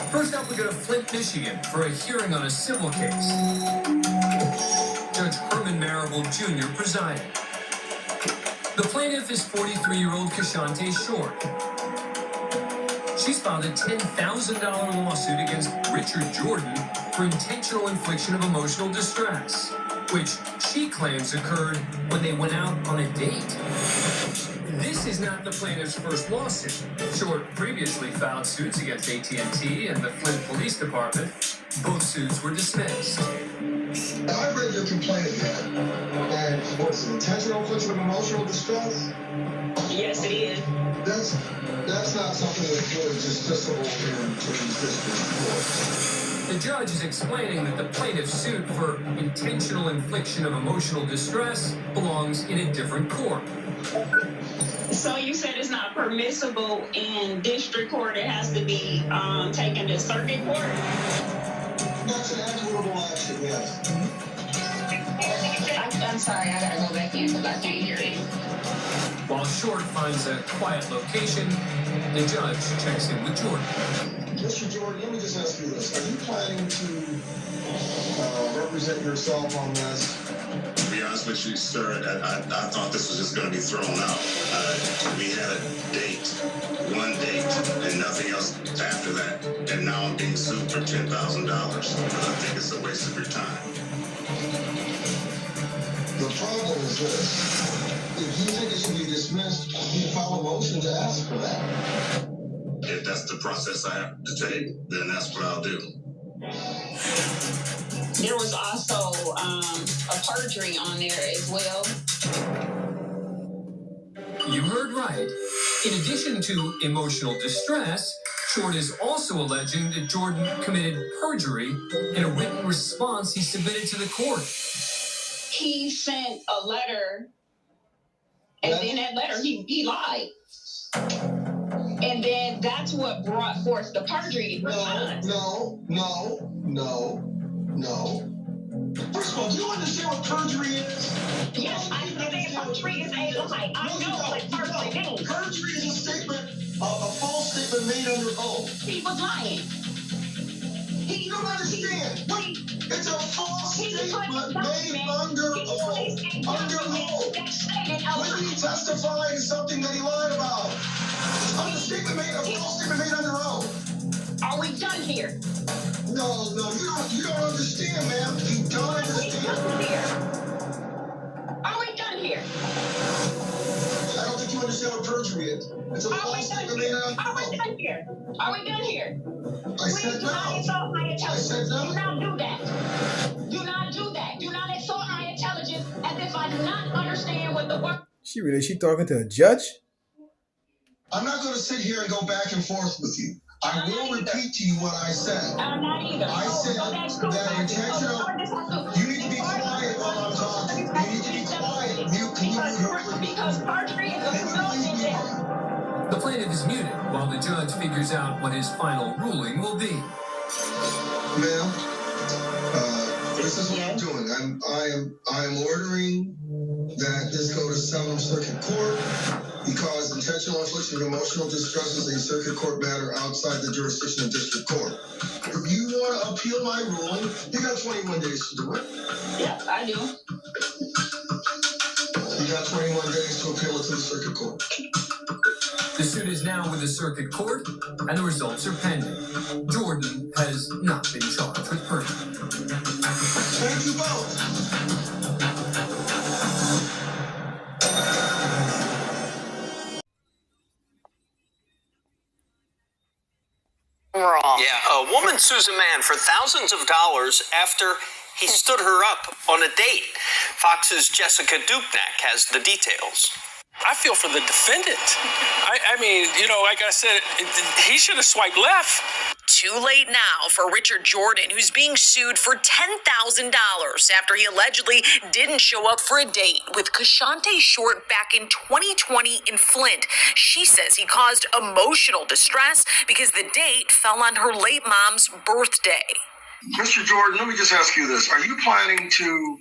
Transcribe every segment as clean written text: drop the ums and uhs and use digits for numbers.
First up, we go to Flint, Michigan for a hearing on a civil case. Judge Herman Marable Jr. presiding. The plaintiff is 43-year-old Kashante Short. She's filed a $10,000 lawsuit against Richard Jordan for intentional infliction of emotional distress, which she claims occurred when they went out on a date. This is not the plaintiff's first lawsuit. Short previously filed suits against AT&T and the Flint Police Department. Both suits were dismissed. I read your complaint again. And what's it, intentional infliction of emotional distress? Yes, it is. That's not something that's really justiciable in district court. The judge is explaining that the plaintiff's suit for intentional infliction of emotional distress belongs in a different court. So you said it's not permissible in district court. It has to be taken to circuit court? That's an equitable action, yes. I'm sorry, I gotta go back in because I can't hear you. While Short finds a quiet location, the judge checks in with Jordan. Mr. Jordan, let me just ask you this. Are you planning to represent yourself on this? To be honest with you, sir, I thought this was just going to be thrown out. We had a date, one date, and nothing else after that. And now I'm being sued for $10,000. I think it's a waste of your time. The problem is this. If you think it should be dismissed, you can file a motion to ask for that. If that's the process I have to take, then that's what I'll do. There was also a perjury on there as well. You heard right. In addition to emotional distress, Short is also alleging that Jordan committed perjury in a written response he submitted to the court. He sent a letter, and then that letter, he lied. And then that's what brought forth the perjury response. No. First of all, do you understand what perjury is? Yes, I understand perjury is a lie. I know what perjury means. Perjury is a statement, a false statement made under oath. He was lying. You don't understand. It's a false statement made under oath. Under oath. When did he testify to something that he lied about? A false statement made under oath. Are we done here? No, you don't understand, ma'am. You don't understand. Are we done here? I don't think you understand what perjury is. It's a false statement made under oath. Are we done here? Are we done here? I said no. I said no. Do not do that. Do not do that. Do not insult my intelligence as if I do not understand what the word. She talking to a judge? I'm not going to sit here and go back and forth with you. I will repeat to you what I said. I'm not either. I said that intentional. You need to be quiet while I'm talking. You need to be quiet. Because perjury is a presumption. The plaintiff is muted while the judge figures out what his final ruling will be. Ma'am, this is what I'm doing. I am ordering that this go to Seventh Circuit Court because intentional infliction of emotional distress is a circuit court matter outside the jurisdiction of district court. If you want to appeal my ruling, you got 21 days to do it. Yeah, I do. You got 21 days to appeal it to the circuit court. The suit is now with the circuit court, and the results are pending. Jordan has not been charged with perjury. Thank you both. Wrong. Yeah, a woman sues a man for thousands of dollars after he stood her up on a date. Fox's Jessica Dupnack has the details. I feel for the defendant. I mean, you know, like I said, he should have swiped left. Too late now for Richard Jordan, who's being sued for $10,000 after he allegedly didn't show up for a date with Kashante Short back in 2020 in Flint. She says he caused emotional distress because the date fell on her late mom's birthday. Mr. Jordan, let me just ask you this. Are you planning to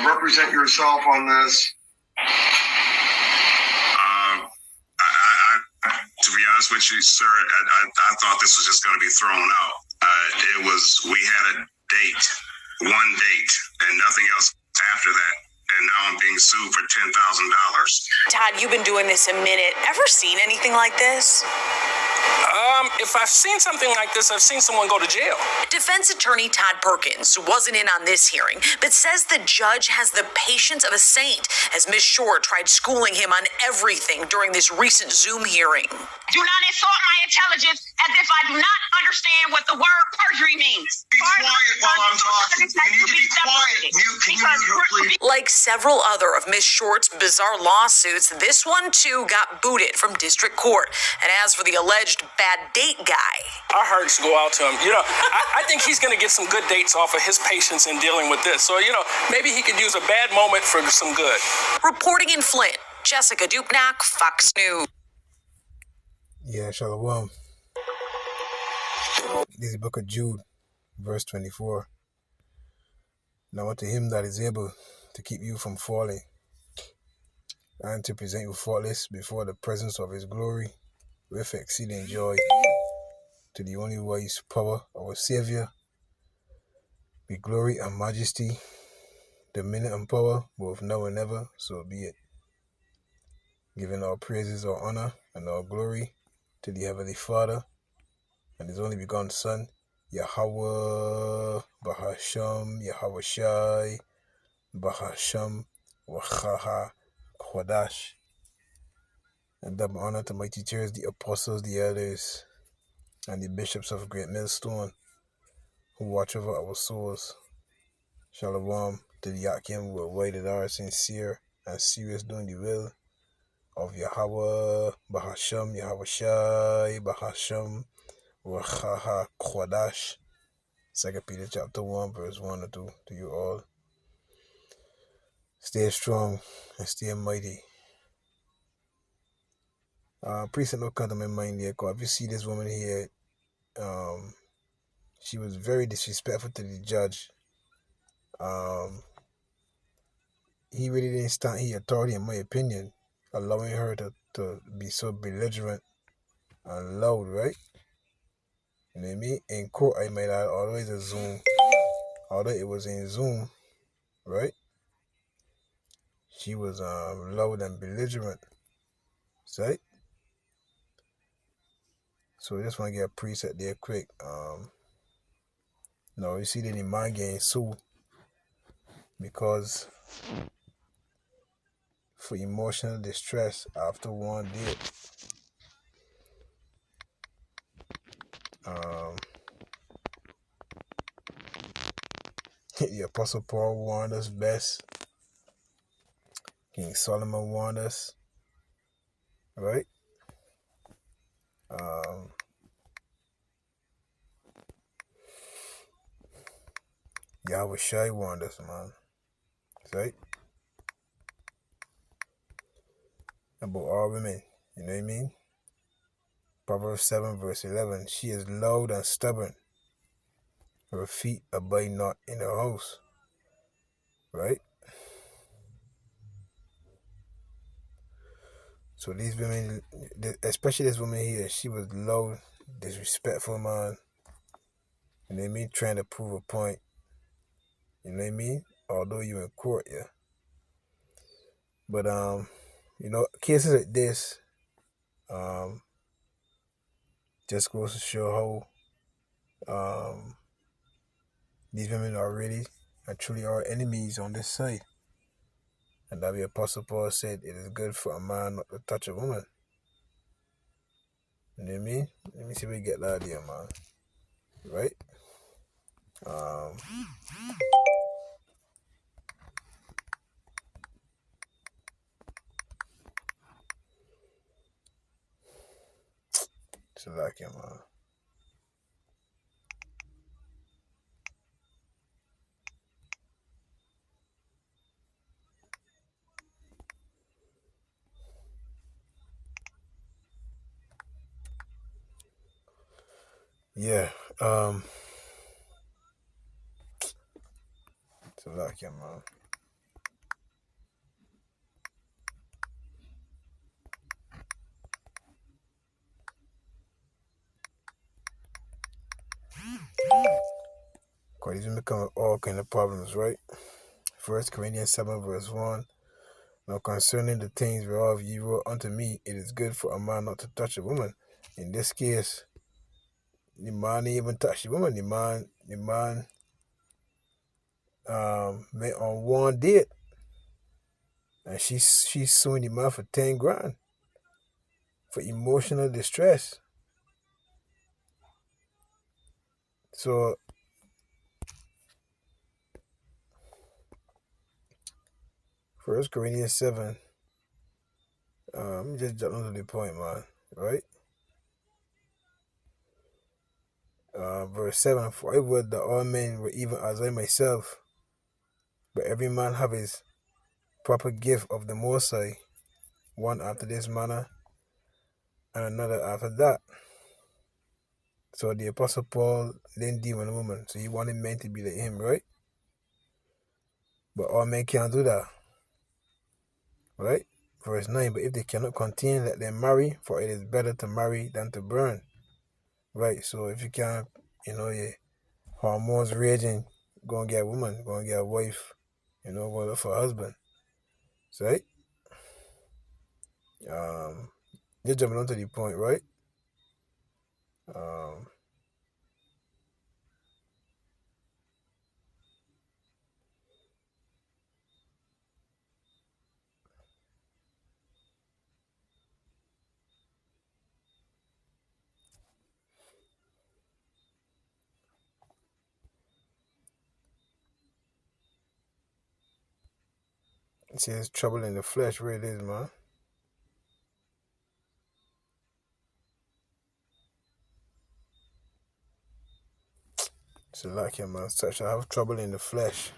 represent yourself on this? To be honest with you, sir, I thought this was just going to be thrown out. We had a date, one date, and nothing else after that. And now I'm being sued for $10,000. Todd, you've been doing this a minute. Ever seen anything like this? If I've seen something like this, I've seen someone go to jail. Defense attorney Todd Perkins wasn't in on this hearing, but says the judge has the patience of a saint as Ms. Short tried schooling him on everything during this recent Zoom hearing. Do not insult my intelligence as if I do not understand what the word perjury means. Be quiet while I'm talking. You need to be quiet. Can you mute her, please? Like several other of Ms. Short's bizarre lawsuits, this one too got booted from district court. And as for the alleged bad date guy, Our hearts go out to him. You know, I think he's going to get some good dates off of his patience in dealing with this. So, you know, maybe he could use a bad moment for some good. reporting in Flint, Jessica Dupnack, Fox News. Yeah, Shalom. This is the book of Jude, verse 24. Now unto him that is able to keep you from falling, and to present you faultless before the presence of his glory, with exceeding joy, to the only wise power, our Savior, be glory and majesty, dominion and power, both now and ever, so be it. Giving all praises, all honor, and all glory to the Heavenly Father, and his only begotten Son, Yahweh, Bahasham, Yahweh Shai, Bahasham, Wachaha, Kwadash. And double honor to my teachers, the apostles, the elders, and the bishops of Great Millstone, who watch over our souls. Shalom to the Yakim worldwide that are sincere and serious doing the will of Yahweh, Bahasham, Yahweh Shai, Bahasham, Wachaha, Kwadash. 2 Peter chapter 1, verse 1 or 2 to you all. Stay strong and stay mighty. Priest no come to my mind here, because if you see this woman here, she was very disrespectful to the judge. He really didn't stand his authority, in my opinion, allowing her to be so belligerent and loud, right? You know what I mean? In court, I might add, although it's a Zoom, although it was in Zoom, right? She was loud and belligerent, right? So I just want to get a preset there quick. No, you see that in my game, so because for emotional distress after one date. The Apostle Paul warned us best. King Solomon warned us, right? Yahweh Shai warned us, man. Right? About all women, you know what I mean? Proverbs 7 verse 11, she is loud and stubborn. Her feet abide not in her house. Right? So these women, especially this woman here, she was loud, disrespectful, man. You know what I mean? Trying to prove a point. You know what I mean? Although you in court, yeah. But you know, cases like this, just goes to show how these women are really and truly our enemies on this side. And that the Apostle Paul said it is good for a man not to touch a woman. You know what I mean? Let me see if we get that idea, man. Right? So like him, man. Yeah. So like him, man. Because he's becoming all kind of problems, right? 1 Corinthians 7 verse 1. Now concerning the things whereof ye wrote unto me, it is good for a man not to touch a woman. In this case, the man ain't even touch the woman. The man went on one date, and she's suing the man for 10 grand for emotional distress. So 1 Corinthians 7, let me just jump onto the point, man. Right? Verse 7, for I would that all men were even as I myself, but every man have his proper gift of the Most High, one after this manner, and another after that. So the Apostle Paul didn't deal with a woman, so he wanted men to be like him, right? But all men can't do that, right? Verse 9, but if they cannot contain, let them marry, for it is better to marry than to burn. Right, so if you can't, your hormones raging, go and get a woman, go and get a wife, go look for a husband. So, right? Just jumping onto the point, right? It says trouble in the flesh, where it is, man. So like him, man. Such I have trouble in the flesh.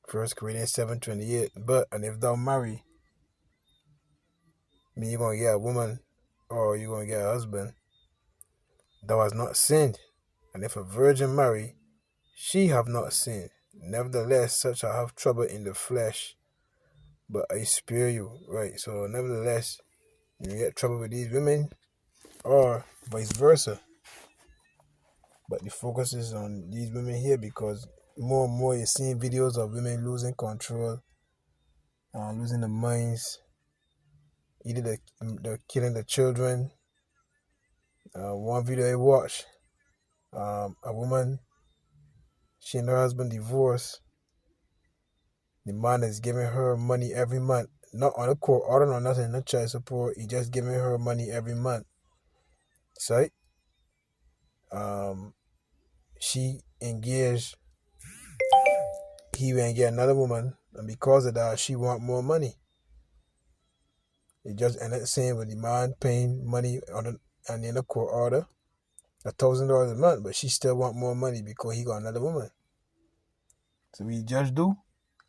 First Corinthians 7:28. But and if thou marry, you're gonna get a woman or you're gonna get a husband, thou hast not sinned. And if a virgin marry, she have not sinned. Nevertheless, such I have trouble in the flesh, but I spare you. Right. So nevertheless, you get trouble with these women, or vice versa. But the focus is on these women here because more and more you're seeing videos of women losing control, losing their minds. Either they're killing the children. One video I watched, a woman, she and her husband divorced. The man is giving her money every month, not on a court order or nothing, no child support. He just giving her money every month. So, she engaged. He went and get another woman, and because of that, she want more money. It just ended up saying with the man paying money and in a court order, $1,000 a month, but she still want more money because he got another woman. So we just do.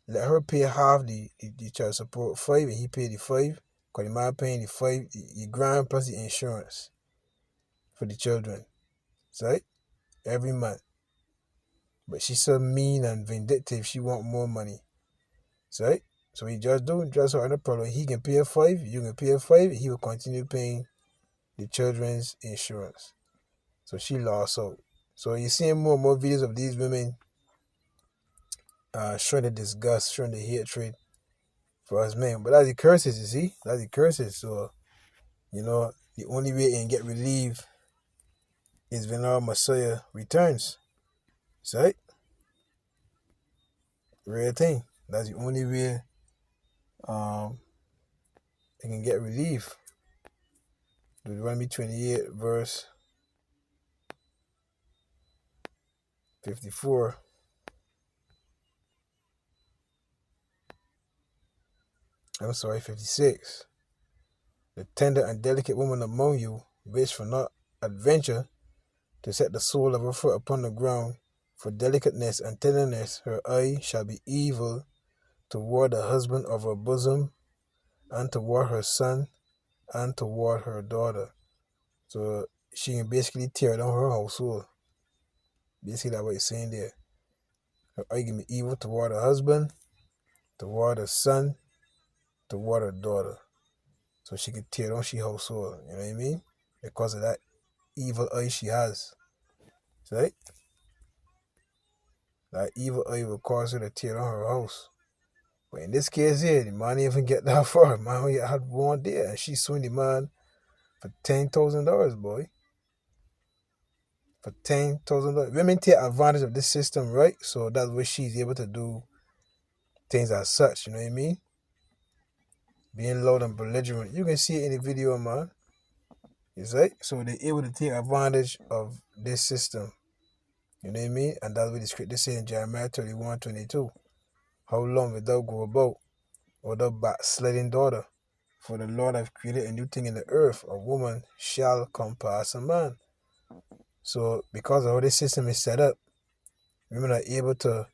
Let her pay half the child support, 5, and he pay the 5. Because the man paying the 5, the grand plus the insurance for the children. So, every month. But she's so mean and vindictive, she want more money. So we just do, just her no problem. He can pay her 5, you can pay her 5, he will continue paying the children's insurance. So she lost out. So you're seeing more and more videos of these women showing the disgust, showing the hatred for us men. But that's the curses, you see? That's the curses. So, the only way you can get relief is when our Messiah returns. See? Real thing. That's the only way you can get relief. Deuteronomy 28 verse 54. I'm sorry, 56. The tender and delicate woman among you, which for not adventure to set the sole of her foot upon the ground, for delicateness and tenderness her eye shall be evil toward the husband of her bosom, and toward her son, and toward her daughter. So she can basically tear down her household. Basically, that's what it's saying there. Her eye can be evil toward her husband, toward her son, toward her daughter. So she can tear down she household. You know what I mean? Because of that evil eye she has. Right? That evil eye will cause her to tear down her house. But in this case here, the man didn't even get that far. Man only had one there, and she suing the man for $10,000, boy. For $10,000. Women take advantage of this system, right? So that's why she's able to do things as such, you know what I mean? Being loud and belligerent. You can see it in the video, man. It's right? So they're able to take advantage of this system. You know what I mean? And that's what the scripture says in Jeremiah 31:22. How long wilt thou go about, O thou backsliding daughter? For the Lord hath created a new thing in the earth. A woman shall compass a man. So because of how this system is set up, women are able to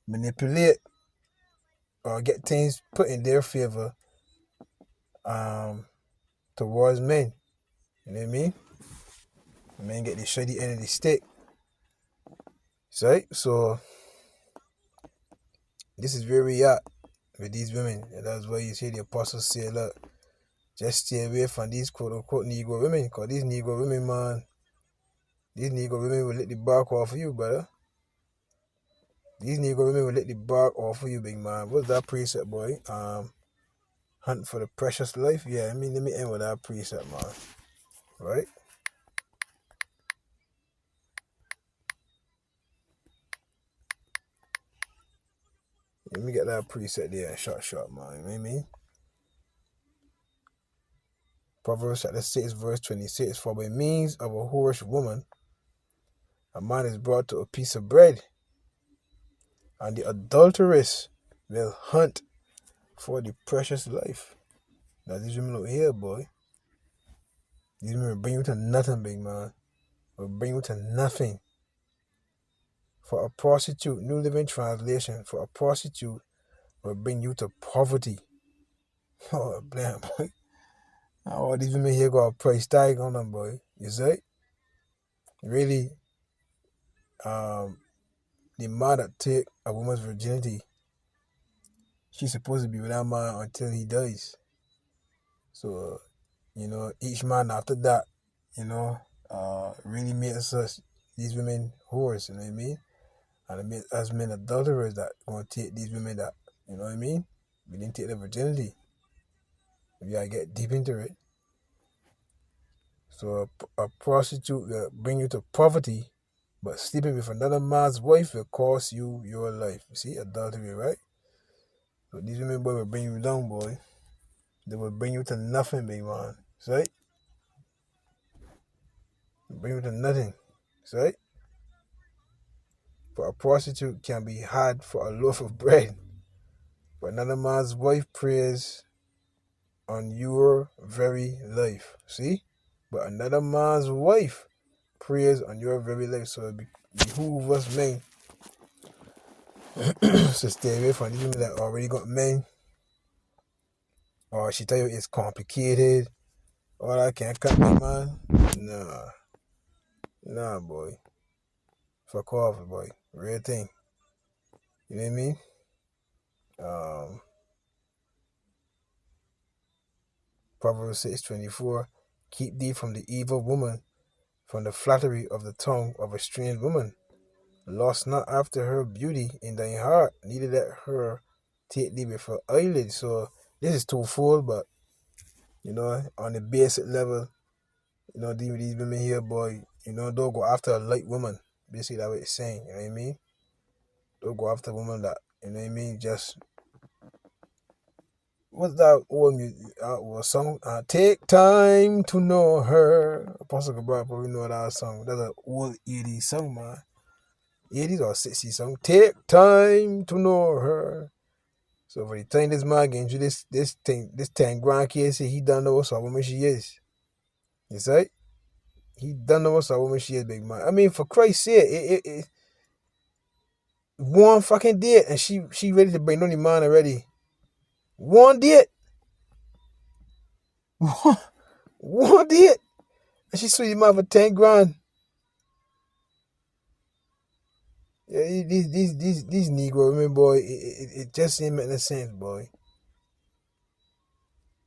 manipulate or get things put in their favor towards men. You know what I mean? Men get the shady end of the stick. Right? So this is where we at with these women. And that's why you see the apostles say, look, just stay away from these quote-unquote Negro women. Because these Negro women, man, these Negro women will let the bark off of you, brother. These Negro women will let the bark off of you, big man. What's that precept, boy? Hunt for the precious life? Yeah, let me end with that precept, man. Right? Let me get that preset there, short, man. You know what I mean? Proverbs chapter 6, verse 26. For by means of a whorish woman, a man is brought to a piece of bread, and the adulteress will hunt for the precious life. Now, these women out here, boy, these women will bring you to nothing, big man. Will bring you to nothing. For a prostitute, New Living Translation, for a prostitute will bring you to poverty. Oh, damn, boy. All these women here got a price tag on them, boy. You see? Really, the man that take a woman's virginity, she's supposed to be with that man until he dies. So, you know, each man after that, you know, really makes us, these women, whores, you know what I mean? And it makes us men adulterers that going to take these women that, you know what I mean? We didn't take their virginity. We gotta get deep into it. So a prostitute will bring you to poverty, but sleeping with another man's wife will cost you your life. You see, adultery, right? So these women, boy, will bring you down, boy. They will bring you to nothing, big man. See? Bring you to nothing. See? For a prostitute can be had for a loaf of bread, but another man's wife preys on your very life. See? But another man's wife preys on your very life. So it behooves us men to stay away from these women that already got men. Or she tell you it's complicated. All that can't cut me, man. Nah, boy. Fuck off, boy. Real thing. You know what I mean? Proverbs 6:24. Keep thee from the evil woman, from the flattery of the tongue of a strange woman. Lost not after her beauty in thy heart, neither let her take thee with her eyelids. So this is twofold, but you know, on the basic level, you know, these women here, boy, you know, don't go after a light woman. Basically, that's what it's saying, you know what I mean? Don't go after a woman that, you know what I mean, just what's that old music, old song? Take time to know her. Apostle Gabriel probably know that song. That's an old 80s song, man. 80s or 60s song. Take time to know her. So for the time this man getting to this 10 grand case, he done know what woman she is. You see? He done know what woman she is, big man. I mean, for Christ's sake, it one fucking date and she ready to bring on the man already. One date. One date. And she sued him out for 10 grand. Yeah, these Negro women, boy, it just ain't making sense, boy.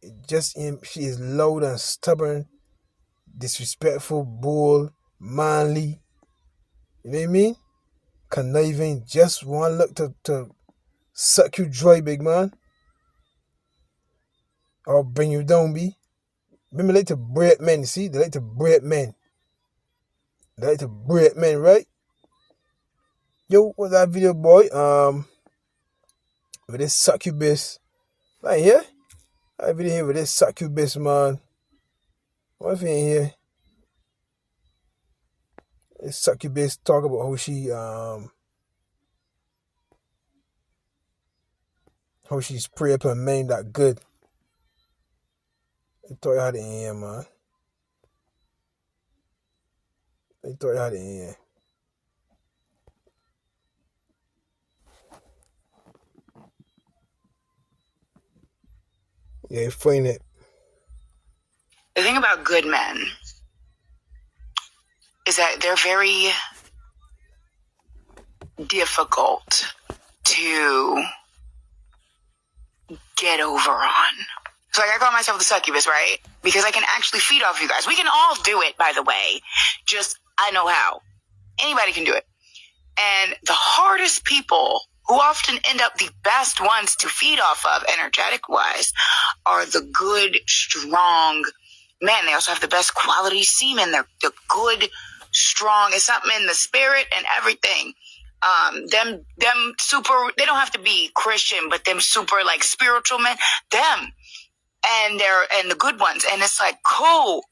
It just ain't. She is loud and stubborn, disrespectful, bold, manly. You know what I mean? Conniving, just one look to suck you dry, big man. Or bring you down, B. Women like to break men, see? They like to break men. They like to break men, right? Yo, what's that video, boy? With this succubus. Right here? That video here with this succubus, man. What's in here? This succubus talk about how she's prey upon men that good. They taught you how to in here, man. They taught you how to in here. Yeah, find it. The thing about good men is that they're very difficult to get over on. So like I call myself the succubus, right? Because I can actually feed off you guys. We can all do it, by the way. Just, I know how. Anybody can do it. And the hardest people who often end up the best ones to feed off of, energetic-wise, are the good, strong men. They also have the best quality semen. They're good, strong. It's something in the spirit and everything. Them super, they don't have to be Christian, but them super like spiritual men, them. And the good ones. And it's like, cool.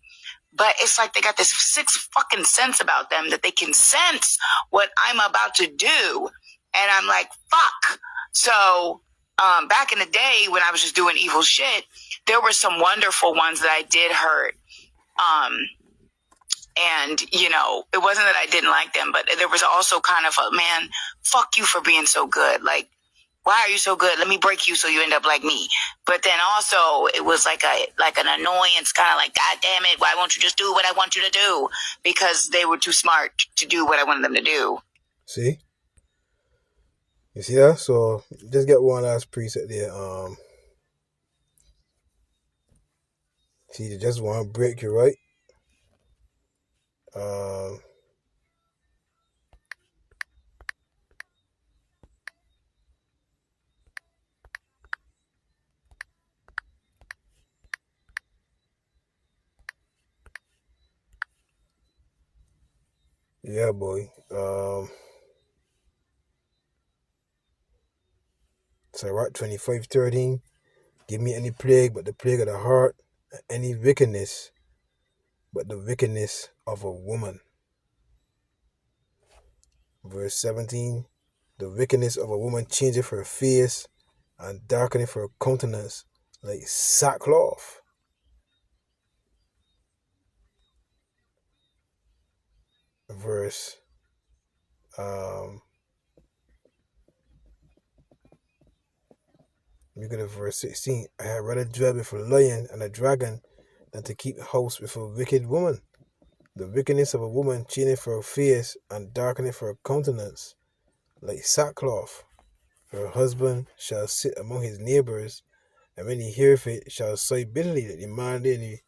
But it's like they got this sixth fucking sense about them that they can sense what I'm about to do. And I'm like, fuck. So, back in the day when I was just doing evil shit, there were some wonderful ones that I did hurt. And, you know, it wasn't that I didn't like them, but there was also kind of a, man, fuck you for being so good. Like, why are you so good? Let me break you so you end up like me. But then also it was like an annoyance, kind of like, God damn it, why won't you just do what I want you to do? Because they were too smart to do what I wanted them to do. See? You see that? So just get one last preset there. See, they just want to break you, right? Yeah, boy. Sirach 25:13. Give me any plague but the plague of the heart, and any wickedness but the wickedness of a woman. Verse 17. The wickedness of a woman changeth her face and darkeneth her countenance like sackcloth. Verse we go to verse 16. I had rather dwell with a lion and a dragon than to keep house with a wicked woman. The wickedness of a woman changeth her face and darkeneth her countenance like sackcloth. Her husband shall sit among his neighbors, and when he heareth it, shall sigh bitterly. That the man there in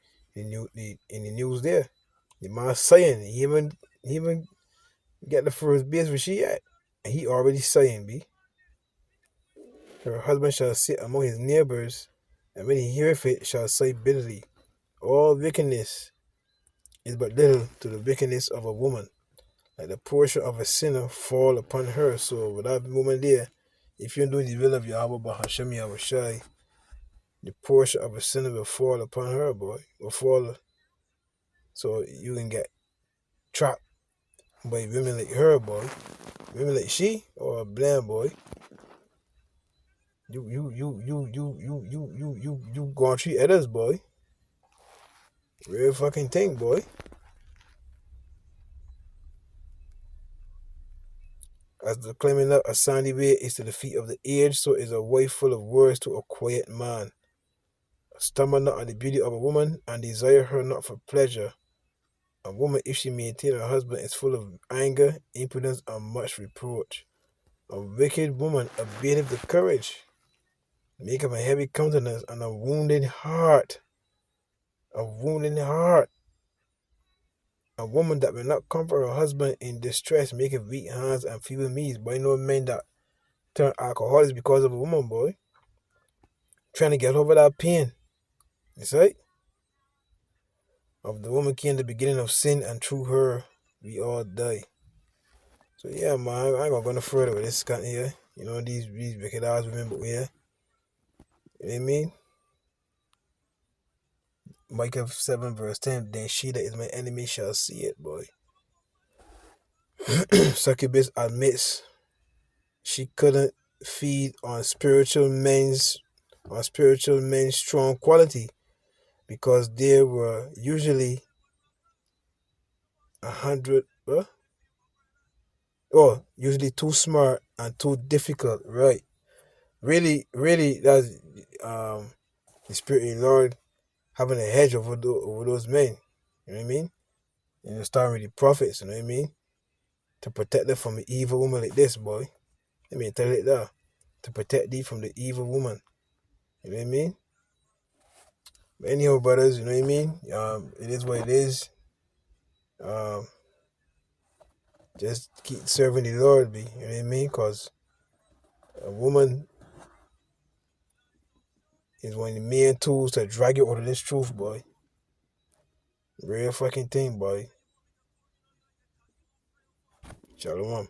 the news there. The man sighing, he even get the first base where she at. And he already sighing, B. Her husband shall sit among his neighbors, and when he heareth it, shall sigh bitterly. All wickedness is but little to the wickedness of a woman. Like the portion of a sinner fall upon her. So with that woman there, if you're doing the will of Yahweh Bahashemi Yahushai, the portion of a sinner will fall upon her, boy. Will fall, so you can get trapped by women like her, boy. Women like she or a blind boy. You gonna treat others, boy. Real fucking thing, boy. As the climbing up a sandy way is to the feet of the aged, so is a wife full of words to a quiet man. Stumble not on the beauty of a woman, and desire her not for pleasure. A woman, if she maintain her husband, is full of anger, impudence, and much reproach. A wicked woman abateth the courage, maketh a heavy countenance, and a wounded heart. A wounded heart. A woman that will not comfort her husband in distress maketh weak hands and feeble knees. By no men that turn alcoholics because of a woman, boy. Trying to get over that pain. You see? Of the woman came the beginning of sin, and through her we all die. So yeah, man, I ain't gonna go no further with this cunt here. You know, these wicked ass women, but yeah. You know what I mean? Micah 7 verse 10, then she that is my enemy shall see it, boy. Succubus admits she couldn't feed on spiritual men's strong quality because they were usually 100 usually too smart and too difficult, right? Really that's the Spirit of the Lord having a hedge over those men. You know what I mean? And starting with the prophets, you know what I mean? To protect them from an evil woman like this, boy. Let me tell you like that. To protect thee from the evil woman. You know what I mean? But anyhow, brothers, you know what I mean? It is what it is. Just keep serving the Lord, you know what I mean? Because a woman is one of the main tools to drag you out of this truth, boy. Real fucking thing, boy. Shalom.